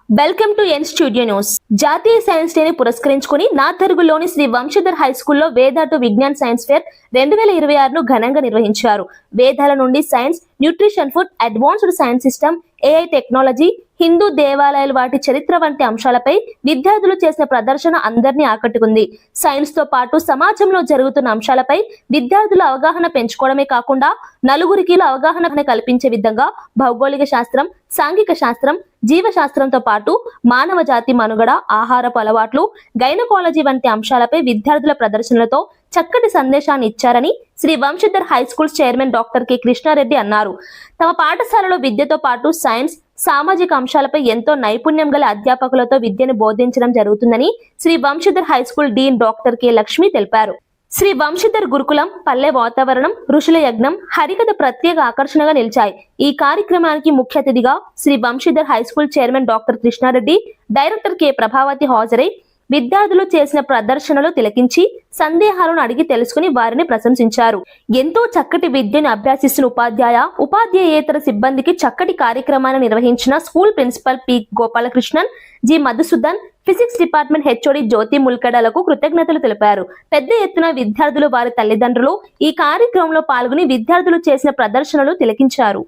Welcome to N studio news. జాతీయ science డేని పురస్కరించుకుని నాథర్గులోని శ్రీ వంశీధర్ హై స్కూల్లో వేదాటు విజ్ఞాన్ సైన్స్ ఫేర్ 2026ను ఘనంగా నిర్వహించారు. వేదాల నుండి science, nutrition, food, advanced science system, AI technology, Hindu దేవాలయాలు వాటి చరిత్ర వంటి అంశాలపై విద్యార్థులు చేసిన ప్రదర్శన అందరినీ ఆకట్టుకుంది. సైన్స్ తో పాటు సమాజంలో జరుగుతున్న అంశాలపై విద్యార్థుల అవగాహన పెంచుకోవడమే కాకుండా నలుగురికి అవగాహన కల్పించే విధంగా భౌగోళిక శాస్త్రం, సాంఘిక శాస్త్రం, జీవశాస్త్రంతో పాటు మానవ జాతి మనుగడ, ఆహారపు అలవాట్లు, గైనకాలజీ వంటి అంశాలపై విద్యార్థుల ప్రదర్శనలతో చక్కటి సందేశాన్ని ఇచ్చారని Shri Vamshidhar high school chairman doctor K Krishna Reddy అన్నారు. తమ పాఠశాలలో విద్యతో పాటు సైన్స్, సామాజిక అంశాలపై ఎంతో నైపుణ్యం గల అధ్యాపకులతో విద్యను బోధించడం జరుగుతుందని Shri Vamshidhar high school dean doctor K Lakshmi తెలిపారు. శ్రీ వంశీధర్ గురుకులం, పల్లె వాతావరణం, ఋషుల యజ్ఞం, హరికథ ప్రత్యేక ఆకర్షణగా నిలిచాయి. ఈ కార్యక్రమానికి ముఖ్య అతిథిగా Shri Vamshidhar high school chairman doctor Krishna Reddy, director K Prabhavathi హాజరై విద్యార్థులు చేసిన ప్రదర్శనలు తిలకించి సందేహాలను అడిగి తెలుసుకుని వారిని ప్రశంసించారు. ఎంతో చక్కటి విద్యను అభ్యసిస్తున్న ఉపాధ్యాయేతర సిబ్బందికి చక్కటి కార్యక్రమాన్ని నిర్వహించిన school principal P Gopalakrishnan, G Madhusudan, physics department HOD Jyothi ముల్కడలకు కృతజ్ఞతలు తెలిపారు. పెద్ద ఎత్తున విద్యార్థులు, వారి తల్లిదండ్రులు ఈ కార్యక్రమంలో పాల్గొని విద్యార్థులు చేసిన ప్రదర్శనలు తిలకించారు.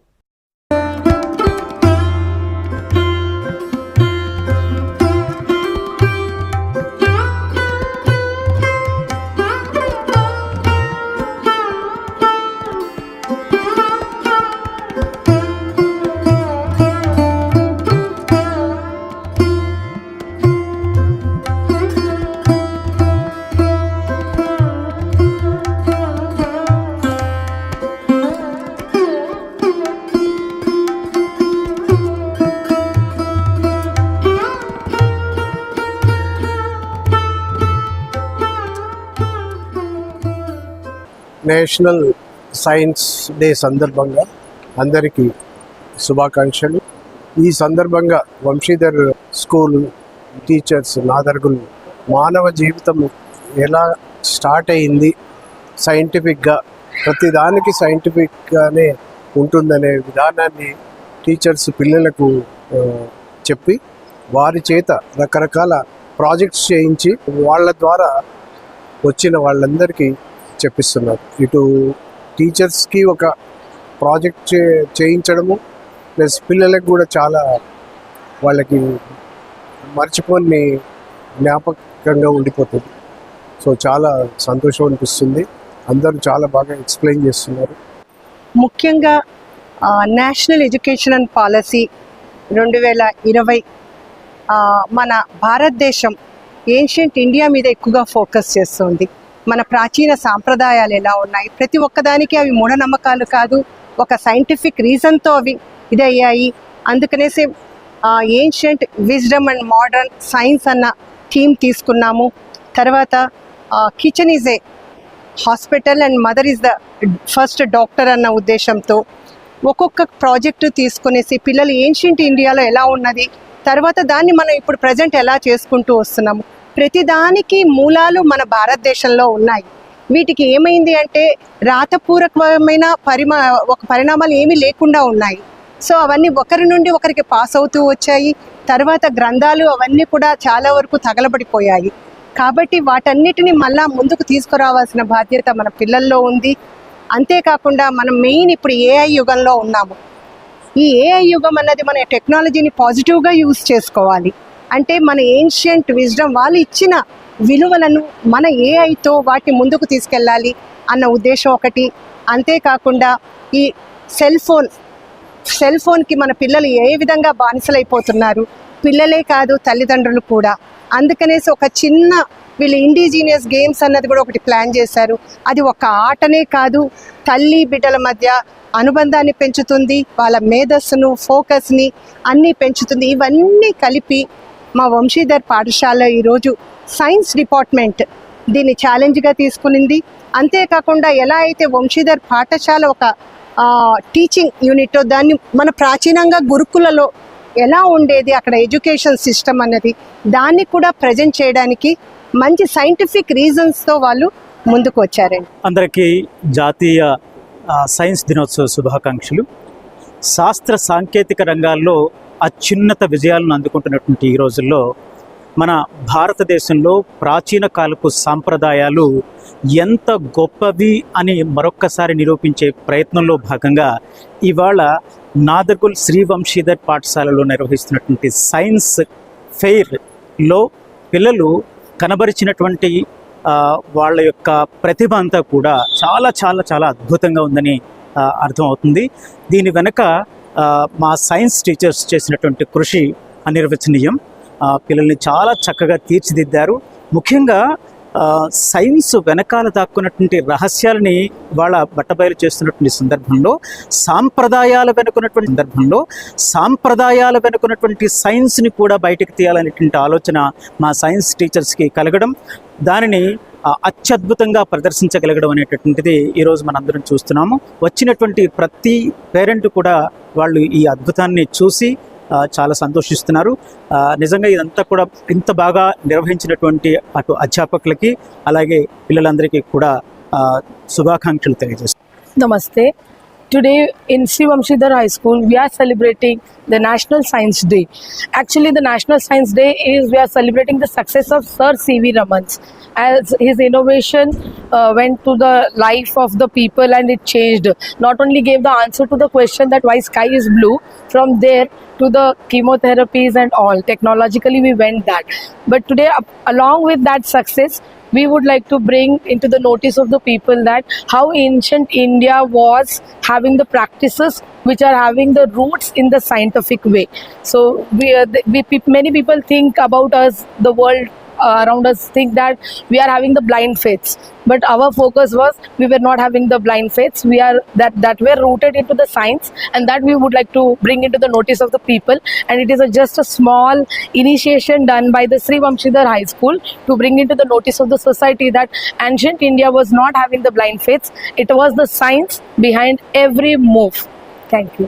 నేషనల్ సైన్స్ డే సందర్భంగా అందరికీ శుభాకాంక్షలు. ఈ సందర్భంగా వంశీధర్ స్కూల్ టీచర్స్, నాదర్గులు మానవ జీవితం ఎలా స్టార్ట్ అయింది, సైంటిఫిక్గా ప్రతిదానికి సైంటిఫిక్గానే ఉంటుందనే విధానాన్ని టీచర్స్ పిల్లలకు చెప్పి వారి చేత రకరకాల ప్రాజెక్ట్స్ చేయించి వాళ్ళ ద్వారా వచ్చిన వాళ్ళందరికీ చెప్పిస్తున్నారు. ఇటు టీచర్స్కి ఒక ప్రాజెక్ట్ చేయించడము, ప్లస్ పిల్లలకు కూడా చాలా వాళ్ళకి మర్చిపోని జ్ఞాపకంగా ఉండిపోతుంది. సో చాలా సంతోషం అనిపిస్తుంది. అందరూ చాలా బాగా ఎక్స్ప్లెయిన్ చేస్తున్నారు. ముఖ్యంగా నేషనల్ ఎడ్యుకేషన్ అండ్ పాలసీ 2020 మన భారతదేశం ఏన్షియంట్ ఇండియా మీద ఎక్కువగా ఫోకస్ చేస్తుంది. మన ప్రాచీన సాంప్రదాయాలు ఎలా ఉన్నాయి, ప్రతి ఒక్కదానికి అవి మూఢనమ్మకాలు కాదు, ఒక సైంటిఫిక్ రీజన్తో అవి ఇదయ్యాయి. అందుకనేసి ancient wisdom and modern science అన్న థీమ్ తీసుకున్నాము. తర్వాత kitchen is a hospital and mother is the first doctor అన్న ఉద్దేశంతో ఒక్కొక్క ప్రాజెక్టు తీసుకునేసి పిల్లలు ఏన్షియంట్ ఇండియాలో ఎలా ఉన్నది, తర్వాత దాన్ని మనం ఇప్పుడు ప్రజెంట్ ఎలా చేసుకుంటూ వస్తున్నాము. ప్రతిదానికి మూలాలు మన భారతదేశంలో ఉన్నాయి. వీటికి ఏమైంది అంటే రాతపూర్వకమైన పరిణామాలు ఏమీ లేకుండా ఉన్నాయి. సో అవన్నీ ఒకరి నుండి ఒకరికి పాస్ అవుతూ వచ్చాయి. తర్వాత గ్రంథాలు అవన్నీ కూడా చాలా వరకు తగలబడిపోయాయి. కాబట్టి వాటన్నిటిని మళ్ళా ముందుకు తీసుకురావాల్సిన బాధ్యత మన పిల్లల్లో ఉంది. అంతేకాకుండా మనం మెయిన్ ఇప్పుడు ఏఐ యుగంలో ఉన్నాము. ఈ ఏఐ యుగం అన్నది మన టెక్నాలజీని పాజిటివ్గా యూజ్ చేసుకోవాలి. అంటే మన ఏన్షియంట్ విజ్డమ్ వాళ్ళు ఇచ్చిన విలువలను మన ఏఐతో వాటి ముందుకు తీసుకెళ్ళాలి అన్న ఉద్దేశం ఒకటి. అంతేకాకుండా ఈ సెల్ ఫోన్కి మన పిల్లలు ఏ విధంగా బానిసలైపోతున్నారు, పిల్లలే కాదు తల్లిదండ్రులు కూడా. అందుకనేసి ఒక చిన్న వీళ్ళు ఇండిజినియస్ గేమ్స్ అన్నది కూడా ఒకటి ప్లాన్ చేశారు. అది ఒక ఆటనే కాదు, తల్లి బిడ్డల మధ్య అనుబంధాన్ని పెంచుతుంది, వాళ్ళ మేధస్సును, ఫోకస్ని అన్నీ పెంచుతుంది. ఇవన్నీ కలిపి మా వంశీధర్ పాఠశాల ఈరోజు సైన్స్ డిపార్ట్మెంట్ దీన్ని ఛాలెంజ్గా తీసుకునింది. అంతేకాకుండా ఎలా అయితే వంశీధర్ పాఠశాల ఒక టీచింగ్ యూనిట్, దాన్ని మన ప్రాచీనంగా గురుకులలో ఎలా ఉండేది అక్కడ ఎడ్యుకేషన్ సిస్టమ్ అన్నది, దాన్ని కూడా ప్రజెంట్ చేయడానికి మంచి సైంటిఫిక్ రీజన్స్తో వాళ్ళు ముందుకు వచ్చారండి. అందరికీ జాతీయ సైన్స్ దినోత్సవ శుభాకాంక్షలు. శాస్త్ర సాంకేతిక రంగాల్లో అత్యున్నత విజయాలను అందుకుంటున్నటువంటి ఈ రోజుల్లో మన భారతదేశంలో ప్రాచీన కాలపు సాంప్రదాయాలు ఎంత గొప్పవి అని మరొక్కసారి నిరూపించే ప్రయత్నంలో భాగంగా ఇవాళ నాదర్గుల్ శ్రీ వంశీధర్ పాఠశాలలో నిర్వహిస్తున్నటువంటి సైన్స్ ఫెయిర్లో పిల్లలు కనబరిచినటువంటి వాళ్ళ యొక్క ప్రతిభ అంతా కూడా చాలా చాలా చాలా అద్భుతంగా ఉందని అర్థమవుతుంది. దీని వెనక మా సైన్స్ టీచర్స్ చేసినటువంటి కృషి అనిర్వచనీయం. పిల్లల్ని చాలా చక్కగా తీర్చిదిద్దారు. ముఖ్యంగా సైన్స్ వెనకాల దాక్కున్నటువంటి రహస్యాలని వాళ్ళ బట్టబయలు చేస్తున్నటువంటి సందర్భంలో సాంప్రదాయాల వెనుకున్నటువంటి సైన్స్ని కూడా బయటకు తీయాలనేటువంటి ఆలోచన మా సైన్స్ టీచర్స్కి కలగడం, దానిని అత్యద్భుతంగా ప్రదర్శించగలగడం అనేటటువంటిది ఈరోజు మనందరం చూస్తున్నాము. వచ్చినటువంటి ప్రతి పేరెంట్ కూడా వాళ్ళు ఈ అద్భుతాన్ని చూసి చాలా సంతోషిస్తున్నారు. నిజంగా ఇదంతా కూడా ఇంత బాగా నిర్వహించినటువంటి అటు అధ్యాపకులకి అలాగే పిల్లలందరికీ కూడా శుభాకాంక్షలు తెలియజేస్తున్నాను. Namaste. Today in Sri Vamshidhar High School, we are celebrating the National Science Day. Actually, the National Science Day is we are celebrating the success of Sir C.V. Raman, as his innovation went to the life of the people and it changed. Not only gave the answer to the question that why sky is blue, from there to the chemotherapies and all. Technologically, we went that. But today, along with that success, we would like to bring into the notice of the people that how ancient India was having the practices which are having the roots in the scientific way. So many people think about us, the world around us think that we are having the blind faiths, but our focus was we were not having the blind faiths. We are that were rooted into the science, and that we would like to bring into the notice of the people. And it is just a small initiation done by the Sri Vamshidhar High School to bring into the notice of the society that ancient India was not having the blind faiths. It was the science behind every move. Thank you.